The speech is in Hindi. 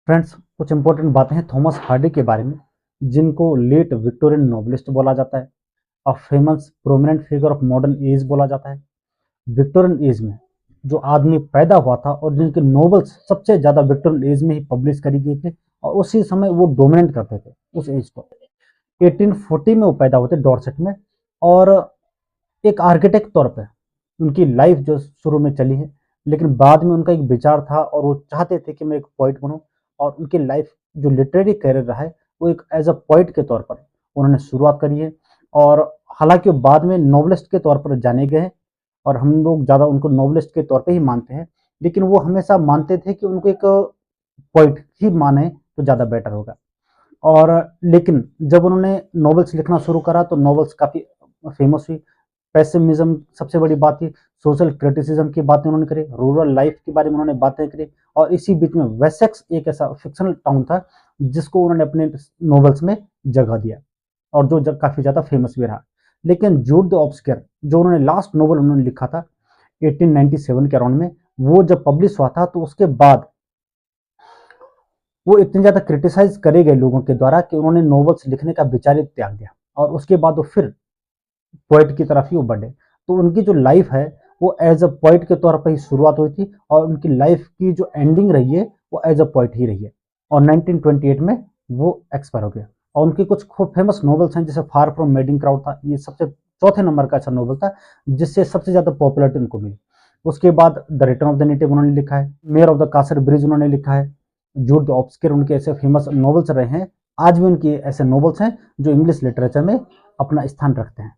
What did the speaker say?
फ्रेंड्स, कुछ इंपॉर्टेंट बातें हैं थॉमस हार्डी के बारे में, जिनको लेट विक्टोरियन नोवेलिस्ट बोला जाता है। A famous prominent figure of modern age बोला जाता है। विक्टोरियन एज में जो आदमी पैदा हुआ था और जिनके नॉवेल्स सबसे ज़्यादा विक्टोरियन एज में ही पब्लिश करी गई थी और उसी समय वो डोमिनेट करते थे उस एज को। 1840 में वो पैदा हुए थे डॉर्सेट में, और एक आर्किटेक्ट तौर पे उनकी लाइफ जो शुरू में चली है, लेकिन बाद में उनका एक विचार था और वो चाहते थे कि मैं एक पोइट बनूं, और उनकी लाइफ जो लिटरेरी करियर रहा है वो एक एज अ पोइट के तौर पर उन्होंने शुरुआत करी है। और हालांकि वो बाद में नॉवलिस्ट के तौर पर जाने गए हैं और हम लोग ज़्यादा उनको नॉवलिस्ट के तौर पे ही मानते हैं, लेकिन वो हमेशा मानते थे कि उनको एक पोइट ही माने तो ज़्यादा बेटर होगा। और लेकिन जब उन्होंने नॉवेल्स लिखना शुरू करा तो नॉवेल्स काफ़ी फेमस हुई। पेसिमिज्म सबसे बड़ी बात थी, सोशल क्रिटिसिज्म की बातें उन्होंने करी, रूरल लाइफ के बारे में उन्होंने बातें करी, और इसी बीच में वेसेक्स एक ऐसा फिक्शनल टाउन था जिसको उन्होंने अपने नॉवेल्स में जगह दिया और जो काफ़ी ज़्यादा फेमस भी रहा। लेकिन जूड द ऑब्सक्योर जो उन्होंने लास्ट नॉवल उन्होंने लिखा था 1897 के अराउंड में, वो जब पब्लिश हुआ था तो उसके बाद वो इतने ज़्यादा क्रिटिसाइज करे गए लोगों के द्वारा कि उन्होंने नॉवेल्स लिखने का विचार ही त्याग दिया, और उसके बाद वो फिर पोइट की तरफ ही वो बढ़े। तो उनकी जो लाइफ है वो एज अ पोइट के तौर पर ही शुरुआत हुई थी, और उनकी लाइफ की जो एंडिंग रही है वो एज अ पोइट ही रही है, और 1928 में वो एक्सपायर हो गया। और उनके कुछ खूब फेमस नॉवेल्स हैं, जैसे फार फ्रॉम मेडिंग क्राउड था, ये सबसे चौथे नंबर का ऐसा नॉवल था जिससे सबसे ज़्यादा पॉपुलरिटी उनको मिली। उसके बाद the return of the native उन्होंने लिखा है, mayor of the Kasar bridge उन्होंने लिखा है। जूड द ऑब्सक्योर उनके ऐसे फेमस नॉवेल्स रहे हैं, आज भी उनके ऐसे नॉवेल्स हैं जो इंग्लिश लिटरेचर में अपना स्थान रखते हैं।